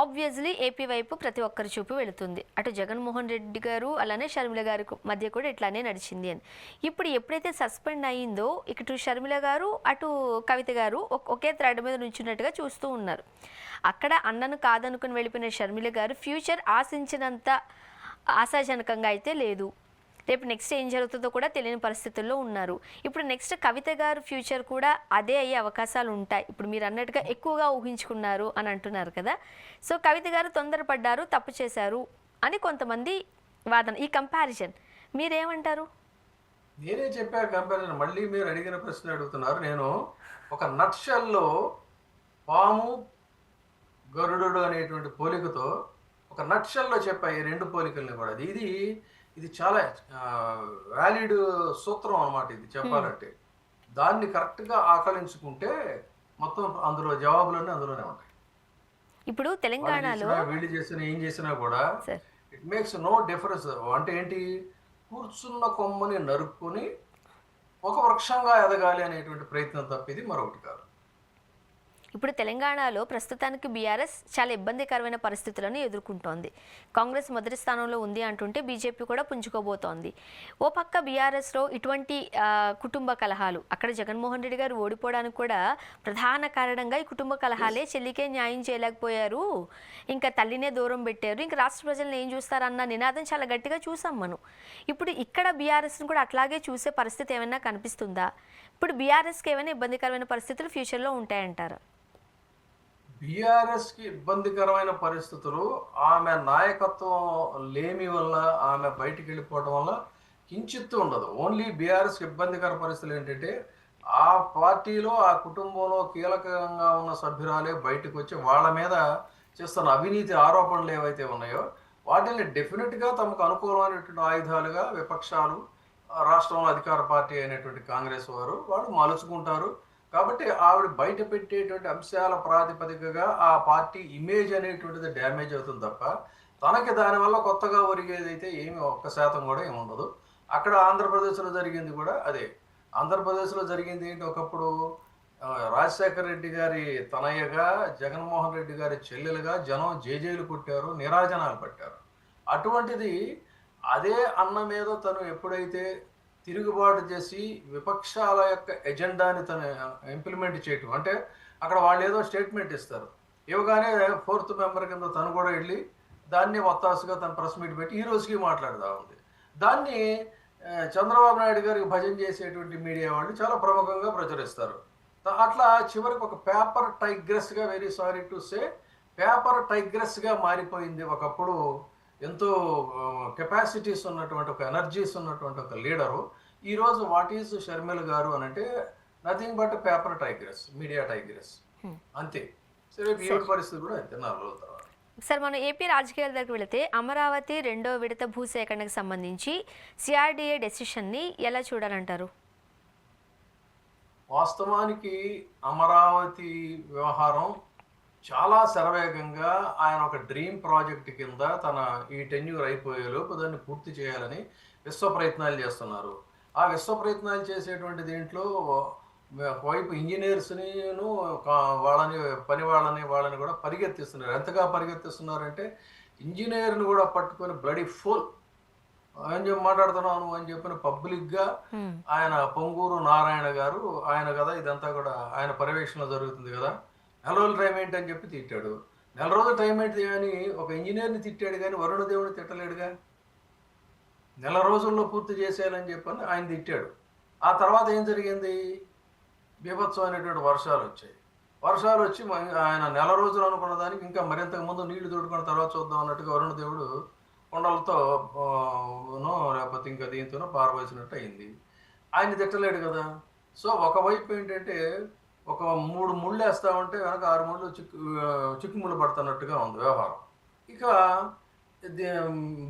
ఆబ్వియస్లీ ఏపీ వైపు ప్రతి ఒక్కరి చూపు వెళుతుంది. అటు జగన్మోహన్ రెడ్డి గారు అలానే షర్మిల గారి మధ్య కూడా ఇట్లానే నడిచింది అని. ఇప్పుడు ఎప్పుడైతే సస్పెండ్ అయ్యిందో ఇటు షర్మిల గారు అటు కవిత గారు ఒకే థ్రెడ్ మీద నుంచున్నట్టుగా చూస్తూ ఉన్నారు. అక్కడ అన్నను కాదనుకుని వెళ్ళిపోయిన షర్మిల గారు ఫ్యూచర్ ఆశించినంత ఆశాజనకంగా అయితే లేదు. రేపు నెక్స్ట్ ఏం జరుగుతుందో కూడా తెలియని పరిస్థితుల్లో ఉన్నారు. ఇప్పుడు నెక్స్ట్ కవిత గారు ఫ్యూచర్ కూడా అదే అయ్యే అవకాశాలు ఉంటాయి. ఇప్పుడు మీరు అన్నట్టుగా ఎక్కువగా ఊహించుకున్నారు అని అంటున్నారు కదా. సో కవిత గారు తొందరపడ్డారు, తప్పు చేశారు అని కొంతమంది వాదన. ఈ కంపారిజన్ మీరేమంటారు? నేనే చెప్పా కంపారిజన్. మళ్ళీ మీరు అడిగిన ప్రశ్న అడుగుతున్నారు. నేను ఒక నట్షల్లో పాము గరుడు అనేటువంటి పోలికతో ఒక నట్షల్లో చెప్పా ఈ రెండు పోలికల్ని కూడా. ఇది చాలా వ్యాలిడ్ సూత్రం అన్నమాట. ఇది చెప్పాలంటే దాన్ని కరెక్ట్గా ఆకలించుకుంటే మొత్తం అందులో జవాబులన్నీ అందులోనే ఉంటాయి. ఇప్పుడు తెలంగాణలో వీళ్ళు చేసినా ఏం చేసినా కూడా ఇట్ మేక్స్ నో డిఫరెన్స్. అంటే ఏంటి, కూర్చున్న కొమ్మని నరుక్కుని ఒక వృక్షంగా ఎదగాలి అనేటువంటి ప్రయత్నం తప్పిది మరొకటి కాదు. ఇప్పుడు తెలంగాణలో ప్రస్తుతానికి బీఆర్ఎస్ చాలా ఇబ్బందికరమైన పరిస్థితులను ఎదుర్కొంటోంది. కాంగ్రెస్ మొదటి స్థానంలో ఉంది అంటుంటే బీజేపీ కూడా పుంజుకోబోతోంది. ఓ పక్క బీఆర్ఎస్లో ఇటువంటి కుటుంబ కలహాలు, అక్కడ జగన్మోహన్ రెడ్డి గారు ఓడిపోవడానికి కూడా ప్రధాన కారణంగా ఈ కుటుంబ కలహాలే. చెల్లికే న్యాయం చేయలేకపోయారు, ఇంకా తల్లినే దూరం పెట్టారు, ఇంకా రాష్ట్ర ప్రజలను ఏం చూస్తారన్న నినాదం చాలా గట్టిగా చూసాం మనం. ఇప్పుడు ఇక్కడ బీఆర్ఎస్ని కూడా అట్లాగే చూసే పరిస్థితి ఏమైనా కనిపిస్తుందా? ఇప్పుడు బీఆర్ఎస్కి ఏమైనా ఇబ్బందికరమైన పరిస్థితులు ఫ్యూచర్లో ఉంటాయంటారా? బీఆర్ఎస్కి ఇబ్బందికరమైన పరిస్థితులు ఆమె నాయకత్వం లేమి వల్ల, ఆమె బయటికి వెళ్ళిపోవడం వల్ల కించిత్తు ఉండదు. ఓన్లీ బీఆర్ఎస్కి ఇబ్బందికర పరిస్థితులు ఏంటంటే ఆ పార్టీలో ఆ కుటుంబంలో కీలకంగా ఉన్న సభ్యురాలే బయటకు వచ్చి వాళ్ళ మీద చేస్తున్న అవినీతి ఆరోపణలు ఏవైతే ఉన్నాయో వాటిని డెఫినెట్గా తమకు అనుకూలమైనటువంటి ఆయుధాలుగా విపక్షాలు, రాష్ట్రంలో అధికార పార్టీ అయినటువంటి కాంగ్రెస్ వాళ్ళు మలుచుకుంటారు. కాబట్టి ఆవిడ బయట పెట్టేటువంటి అంశాల ప్రాతిపదికగా ఆ పార్టీ ఇమేజ్ అనేటువంటిది డ్యామేజ్ అవుతుంది తప్ప తనకి దానివల్ల కొత్తగా ఒరిగేదైతే ఏమి 1% కూడా ఏమి ఉండదు. అక్కడ ఆంధ్రప్రదేశ్లో జరిగింది కూడా అదే. ఆంధ్రప్రదేశ్లో జరిగింది ఏంటి, ఒకప్పుడు రాజశేఖర రెడ్డి గారి తనయ్యగా, జగన్మోహన్ రెడ్డి గారి చెల్లెలుగా జనం జేజేలు కొట్టారు, నిరాజనాలు పట్టారు. అటువంటిది అదే అన్న మీద తను ఎప్పుడైతే తిరుగుబాటు చేసి విపక్షాల యొక్క ఎజెండాని తను ఇంప్లిమెంట్ చేయటం, అంటే అక్కడ వాళ్ళు ఏదో స్టేట్మెంట్ ఇస్తారు, ఇవ్వగానే 4th మెంబర్ కింద తను కూడా వెళ్ళి దాన్ని వత్తాసుగా తన ప్రెస్ మీట్ పెట్టి ఈ రోజుకి మాట్లాడుతూ ఉంది. దాన్ని చంద్రబాబు నాయుడు గారికి భజన చేసేటువంటి మీడియా వాళ్ళు చాలా ప్రముఖంగా ప్రచురిస్తారు. అట్లా చివరికి ఒక పేపర్ టైగ్రెస్గా, very sorry to say, paper టైగ్రెస్గా మారిపోయింది. ఒకప్పుడు ఎంతో కెపాసిటీస్ ఉన్నటువంటి, ఒక ఎనర్జీస్ ఉన్నటువంటి ఒక లీడరు ఈరోజు వాట్ ఈజ్ షర్మిల గారు అని అంటే nothing but paper tigress, media tigress అంతే. సరే ఈ పరిస్థితి కూడా అంతే 4 రోజుల తర్వాత. సార్, మనం ఏపీ రాజకీయాల దగ్గరికి వెళితే అమరావతి 2వ విడత భూసేకరణకు సంబంధించి సిఆర్డీఏ డెసిషన్ని ఎలా చూడాలంటారు? వాస్తవానికి అమరావతి వ్యవహారం చాలా శరవేగంగా ఆయన ఒక డ్రీమ్ ప్రాజెక్ట్ కింద తన ఈ టెన్యూర్ అయిపోయేలోపు దాన్ని పూర్తి చేయాలని విశ్వ ప్రయత్నాలు చేస్తున్నారు. ఆ విశ్వ ప్రయత్నాలు చేసేటువంటి దీంట్లో వైపు ఇంజనీర్స్ని వాళ్ళని కూడా పరిగెత్తిస్తున్నారు. ఎంతగా పరిగెత్తిస్తున్నారంటే ఇంజనీర్ని కూడా పట్టుకొని బ్లడీ ఫుల్ ఏం చెప్పి మాట్లాడుతున్నాను అని చెప్పిన పబ్లిక్గా ఆయన పొంగూరు నారాయణ గారు, ఆయన కదా ఇదంతా కూడా ఆయన పర్యవేక్షణలో జరుగుతుంది కదా, 4 రోజులు టైం ఏంటి అని చెప్పి తిట్టాడు. 4 రోజులు టైం ఏంటి అని ఒక ఇంజనీర్ని తిట్టాడు కానీ వరుణ దేవుడిని తిట్టలేడుగా. 4 రోజుల్లో పూర్తి చేసేయాలని చెప్పని ఆయన తిట్టాడు. ఆ తర్వాత ఏం జరిగింది, బీభత్సమైనటువంటి వర్షాలు వచ్చాయి. వర్షాలు వచ్చి ఆయన 4 రోజులు అనుకున్న దానికి ఇంకా మరింతకు ముందు నీళ్లు తోడుకున్న తర్వాత చూద్దాం అన్నట్టుగా వరుణ దేవుడు కొండలతో లేకపోతే ఇంకా దీంతోనో పారవేసినట్టు అయింది. ఆయన తిట్టలేడు కదా. సో ఒకవైపు ఏంటంటే ఒక 3 ముళ్ళు వేస్తా ఉంటే వెనక 6 ముళ్ళు చిక్కుముళ్ళు పడుతున్నట్టుగా ఉంది వ్యవహారం. ఇక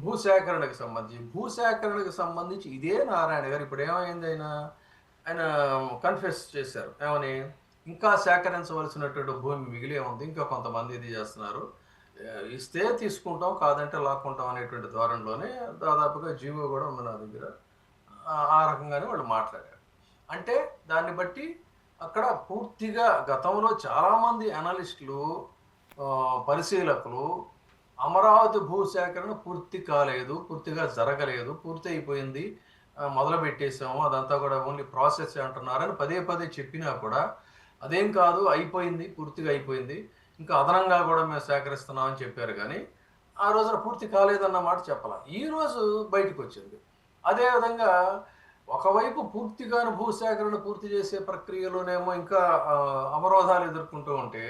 భూసేకరణకు సంబంధించి ఇదే నారాయణ గారు ఇప్పుడు ఏమైంది, ఆయన కన్ఫెస్ చేశారు. ఏమని, ఇంకా సేకరించవలసినటువంటి భూమి మిగిలే ఉంది, ఇంకా కొంతమంది ఇది చేస్తున్నారు, ఇస్తే తీసుకుంటాం కాదంటే లాక్కుంటాం అనేటువంటి ధోరణిలోనే దాదాపుగా జీవో కూడా ఉంది నా దగ్గర. ఆ రకంగానే వాళ్ళు మాట్లాడారు. అంటే దాన్ని బట్టి అక్కడ పూర్తిగా గతంలో చాలామంది అనలిస్టులు, పరిశీలకులు అమరావతి భూసేకరణ పూర్తి కాలేదు, పూర్తిగా జరగలేదు, పూర్తి అయిపోయింది, మొదలు పెట్టేసాము, అదంతా కూడా ఓన్లీ ప్రాసెస్ అంటున్నారని పదే చెప్పినా కూడా అదేం కాదు, అయిపోయింది, పూర్తిగా అయిపోయింది, ఇంకా అదనంగా కూడా మేము సేకరిస్తున్నామని చెప్పారు. కానీ ఆ రోజున పూర్తి కాలేదన్న మాట చెప్పాల. ఈరోజు బయటకు వచ్చింది అదేవిధంగా ఒకవైపు పూర్తిగాను భూసేకరణ పూర్తి చేసే ప్రక్రియలోనేమో ఇంకా అవరోధాలు ఎదుర్కొంటూ ఉంటే,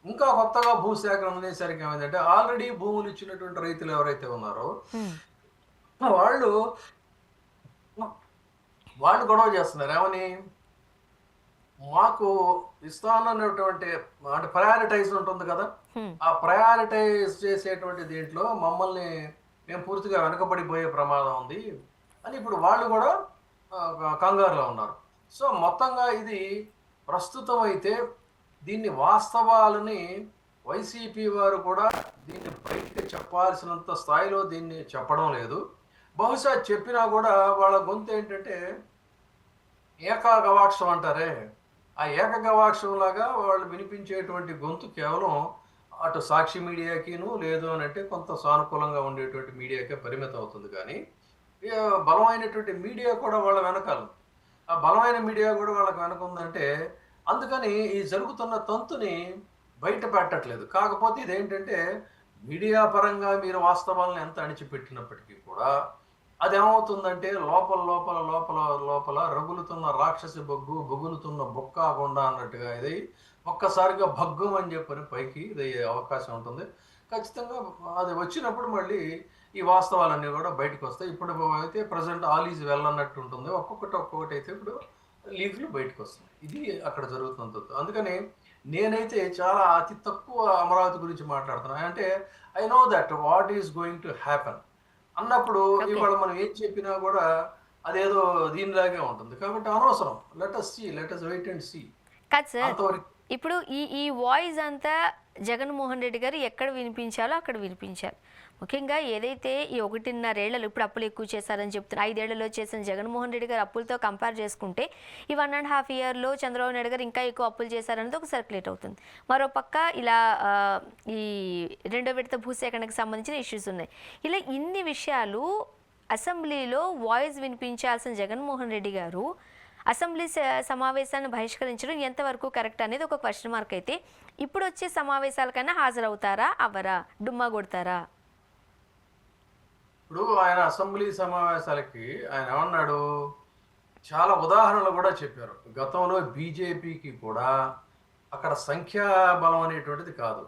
ఇంకా కొత్తగా భూసేకరణ అనేసరికి ఏమైందంటే ఆల్రెడీ భూములు ఇచ్చినటువంటి రైతులు ఎవరైతే ఉన్నారో హ్మ్. వాళ్ళు వాళ్ళు గొడవ చేస్తున్నారు. ఏమని? మాకు ఇస్తానన్నటువంటి అంటే ప్రయారిటైజ్ ఉంటుంది కదా! హ్మ్. ఆ ప్రయారిటైజ్ చేసేటువంటి దీంట్లో మమ్మల్ని మేము పూర్తిగా వెనకబడిపోయే ప్రమాదం ఉంది అని ఇప్పుడు వాళ్ళు కూడా కంగారులో ఉన్నారు. సో మొత్తంగా ఇది ప్రస్తుతం అయితే దీన్ని వాస్తవాలని వైసీపీ వారు కూడా దీన్ని బయటకి చెప్పాల్సినంత స్థాయిలో దీన్ని చెప్పడం లేదు. బహుశా చెప్పినా కూడా వాళ్ళ గొంతు ఏంటంటే ఏకగవాక్షం అంటారే, ఆ ఏకగవాక్షం లాగా వాళ్ళు వినిపించేటువంటి గొంతు కేవలం అటు సాక్షి మీడియాకిను లేదు అని అంటే కొంత సానుకూలంగా ఉండేటువంటి మీడియాకే పరిమితం అవుతుంది. కానీ ఇక బలమైనటువంటి మీడియా కూడా వాళ్ళ వెనకాల ఆ బలమైన మీడియా కూడా వాళ్ళకి వెనక ఉందంటే అందుకని ఈ జరుగుతున్న తంతుని బయట పెట్టట్లేదు. కాకపోతే ఇదేంటంటే మీడియా పరంగా మీరు వాస్తవాలను ఎంత అణిచిపెట్టినప్పటికీ కూడా అదేమవుతుందంటే లోపల లోపల లోపల లోపల రగులుతున్న రాక్షసి బొగ్గు బొగులుతున్న బొక్క కొండ అన్నట్టుగా ఇది ఒక్కసారిగా భగ్గుం అని చెప్పని పైకి ఇది అయ్యే అవకాశం ఉంటుంది. ఖచ్చితంగా అది వచ్చినప్పుడు మళ్ళీ ఈ వాస్తవాలన్నీ కూడా బయటకు వస్తాయి. ఇప్పుడు అయితే ప్రజెంట్ ఆల్ ఈజ్ వెల్ అన్నట్టు ఉంటుంది. ఒక్కొక్కటి ఒక్కొక్కటి అయితే ఇప్పుడు లీకులు బయటకు వస్తున్నాయి. ఇది అక్కడ జరుగుతుంది. అందుకని నేనైతే చాలా అతి తక్కువ అమరావతి గురించి మాట్లాడుతున్నాను. అంటే I know that what is going to happen అన్నప్పుడు ఓకే. ఇవాళ మనం ఏం చెప్పినా కూడా అదేదో దీనిలాగే ఉంటుంది. కాబట్టి అనవసరం. Let us wait and see కాదు సార్, అంతవరకు. ఇప్పుడు ఈ ఈ వాయిస్ అంతా జగన్మోహన్ రెడ్డి గారు ఎక్కడ వినిపించాలో అక్కడ వినిపించారు. ముఖ్యంగా ఏదైతే ఈ 1.5 ఏళ్లలో ఇప్పుడు అప్పులు ఎక్కువ చేశారని చెప్తున్నారు, 5 ఏళ్లలో చేసిన జగన్మోహన్ రెడ్డి గారు అప్పులతో కంపేర్ చేసుకుంటే ఈ 1.5 ఇయర్లో చంద్రబాబు నాయుడు గారు ఇంకా ఎక్కువ అప్పులు చేశారనేది ఒక సర్క్యులేట్ అవుతుంది. మరోపక్క ఇలా ఈ రెండో విడత భూసేకరణకు సంబంధించిన ఇష్యూస్ ఉన్నాయి. ఇలా ఇన్ని విషయాలు అసెంబ్లీలో వాయిస్ వినిపించాల్సిన జగన్మోహన్ రెడ్డి గారు అసెంబ్లీ సమావేశాన్ని బహిష్కరించడం ఎంతవరకు కరెక్ట్ అనేది ఒక క్వశ్చన్ మార్క్. అయితే ఇప్పుడు వచ్చే సమావేశాలకైనా హాజరవుతారా, అవ్వరా, డుమ్మా కొడతారా? ఇప్పుడు ఆయన అసెంబ్లీ సమావేశాలకి ఆయన ఏమన్నాడు? చాలా ఉదాహరణలు కూడా చెప్పారు. గతంలో బీజేపీకి కూడా అక్కడ సంఖ్యాబలం అనేటువంటిది కాదు,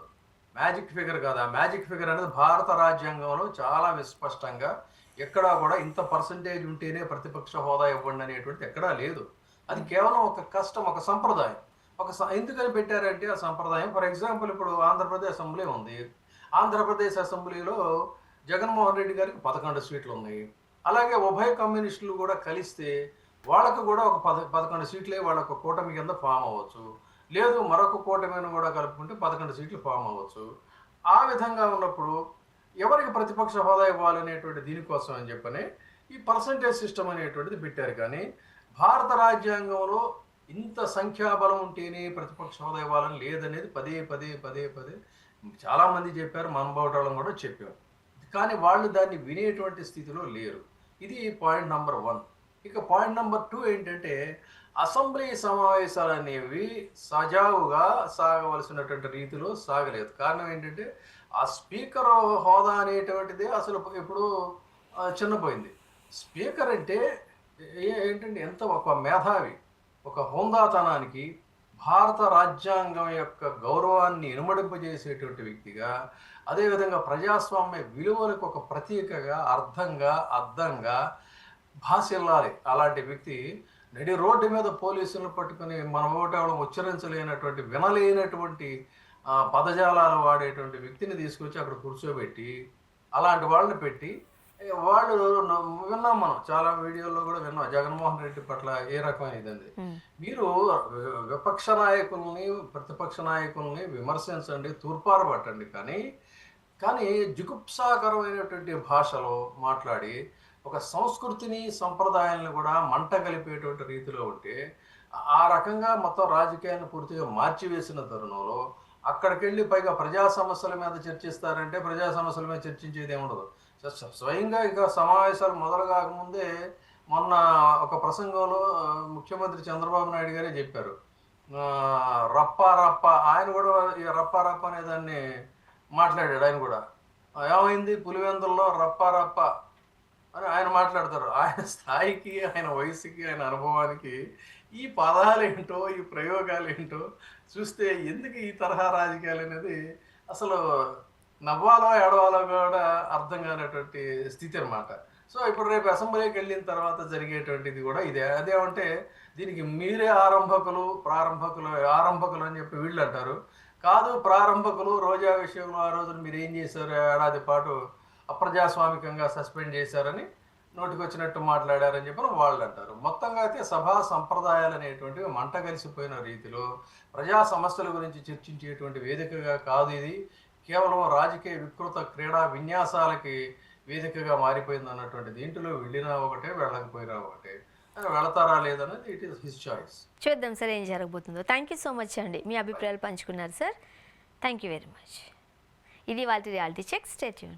మ్యాజిక్ ఫిగర్ కాదు. ఆ మ్యాజిక్ ఫిగర్ అనేది భారత రాజ్యాంగంలో చాలా విస్పష్టంగా ఎక్కడా కూడా ఇంత పర్సంటేజ్ ఉంటేనే ప్రతిపక్ష హోదా ఇవ్వండి అనేటువంటిది ఎక్కడా లేదు. అది కేవలం ఒక కష్టం, ఒక సంప్రదాయం. ఎందుకని పెట్టారంటే ఆ సంప్రదాయం, ఫర్ ఎగ్జాంపుల్ ఇప్పుడు ఆంధ్రప్రదేశ్ అసెంబ్లీ ఉంది. ఆంధ్రప్రదేశ్ అసెంబ్లీలో జగన్మోహన్ రెడ్డి గారికి 11 సీట్లు ఉన్నాయి. అలాగే ఉభయ కమ్యూనిస్టులు కూడా కలిస్తే వాళ్ళకు కూడా ఒక 11 సీట్లే వాళ్ళకు కూటమి కింద ఫామ్ అవ్వచ్చు. లేదు మరొక కూటమిని కూడా కలుపుకుంటే 11 సీట్లు ఫామ్ అవ్వచ్చు. ఆ విధంగా ఉన్నప్పుడు ఎవరికి ప్రతిపక్ష హోదా ఇవ్వాలనేటువంటి దీనికోసం అని చెప్పని ఈ పర్సంటేజ్ సిస్టమ్ అనేటువంటిది పెట్టారు. కానీ భారత రాజ్యాంగంలో ఇంత సంఖ్యాబలం ఉంటేనే ప్రతిపక్ష హోదా ఇవ్వాలని లేదనేది పదే పదే పదే పదే చాలామంది చెప్పారు, మనబోటాలను కూడా చెప్పారు. కానీ వాళ్ళు దాన్ని వినేటువంటి స్థితిలో లేరు. ఇది పాయింట్ నెంబర్ 1. ఇక పాయింట్ నెంబర్ 2 ఏంటంటే అసెంబ్లీ సమావేశాలు అనేవి సజావుగా సాగవలసినటువంటి రీతిలో సాగలేదు. కారణం ఏంటంటే ఆ స్పీకర్ హోదా అనేటువంటిది అసలు ఇప్పుడు చిన్నపోయింది. స్పీకర్ అంటే ఏంటంటే ఎంత ఒక మేధావి, ఒక హోందాతనానికి భారత రాజ్యాంగం యొక్క గౌరవాన్ని ఇనుమడింపజేసేటువంటి వ్యక్తిగా, అదేవిధంగా ప్రజాస్వామ్య విలువలకు ఒక ప్రతీకగా అర్థంగా భాసిల్లాలి. అలాంటి వ్యక్తి నడి రోడ్డు మీద పోలీసులను పట్టుకుని మన ఓటవడం ఉచ్చరించలేనటువంటి వినలేనటువంటి పదజాలాలు వాడేటువంటి వ్యక్తిని తీసుకొచ్చి అక్కడ కూర్చోబెట్టి అలాంటి వాళ్ళని పెట్టి వాళ్ళు విన్నాం, మనం చాలా వీడియోల్లో కూడా విన్నాం జగన్మోహన్ రెడ్డి పట్ల ఏ రకమైన ఇదండి. మీరు విపక్ష నాయకుల్ని ప్రతిపక్ష నాయకుల్ని విమర్శించండి, తూర్పారబట్టండి, కానీ జుగుప్సాకరమైనటువంటి భాషలో మాట్లాడి ఒక సంస్కృతిని సంప్రదాయాలను కూడా మంట కలిపేటువంటి రీతిలో ఉంటే ఆ రకంగా మొత్తం రాజకీయాన్ని పూర్తిగా మార్చివేసిన తరుణంలో అక్కడికి వెళ్ళి పైగా ప్రజా సమస్యల మీద చర్చిస్తారంటే ప్రజా సమస్యల మీద చర్చించేది ఏముండదు. స్వయంగా ఇక సమావేశాలు మొదలు కాకముందే మొన్న ఒక ప్రసంగంలో ముఖ్యమంత్రి చంద్రబాబు నాయుడు గారే చెప్పారు, రప్ప ఆయన కూడా రప్ప అనే దాన్ని మాట్లాడాడు. ఆయన కూడా ఏమైంది పులివెందుల్లో రప్ప అని ఆయన మాట్లాడతారు. ఆయన స్థాయికి, ఆయన వయసుకి, ఆయన అనుభవానికి ఈ పదాలేంటో, ఈ ప్రయోగాలేంటో చూస్తే ఎందుకు ఈ తరహా రాజకీయాలనేది అసలు నవ్వాలో, ఏడవాలో కూడా అర్థం కానటువంటి స్థితి అనమాట. సో, ఇప్పుడు రేపు అసెంబ్లీకి వెళ్ళిన తర్వాత జరిగేటువంటిది కూడా ఇదే. అదేమంటే దీనికి మీరే ఆరంభకులు అని చెప్పి వీళ్ళు అంటారు. కాదు ప్రారంభకులు, రోజా విషయంలో ఆ రోజున మీరు ఏం చేశారు, ఏడాది పాటు అప్రజాస్వామికంగా సస్పెండ్ చేశారని నోటికొచ్చినట్టు మాట్లాడారని చెప్పి వాళ్ళు అంటారు. మొత్తంగా అయితే సభా సంప్రదాయాలు అనేటువంటివి మంట కలిసిపోయిన రీతిలో ప్రజా సమస్యల గురించి చర్చించేటువంటి వేదికగా కాదు ఇది. కేవలం రాజకీయ వికృత క్రీడా విన్యాసాలకి వేదికగా మారిపోయింది అన్నటువంటి దీంట్లో వెళ్ళినా ఒకటే, వెళ్ళకపోయినా ఒకటే. అని వెళతారా లేదన్నది ఇట్ ఈస్ హిస్ చాయిస్. చూద్దాం సార్ ఏం జరగబోతుందో. థ్యాంక్ యూ సో మచ్ అండి, మీ అభిప్రాయాలు పంచుకున్నారు sir. Thank you very much. ఇది వాళ్ళ రియాలిటీ చెక్. Stay tune.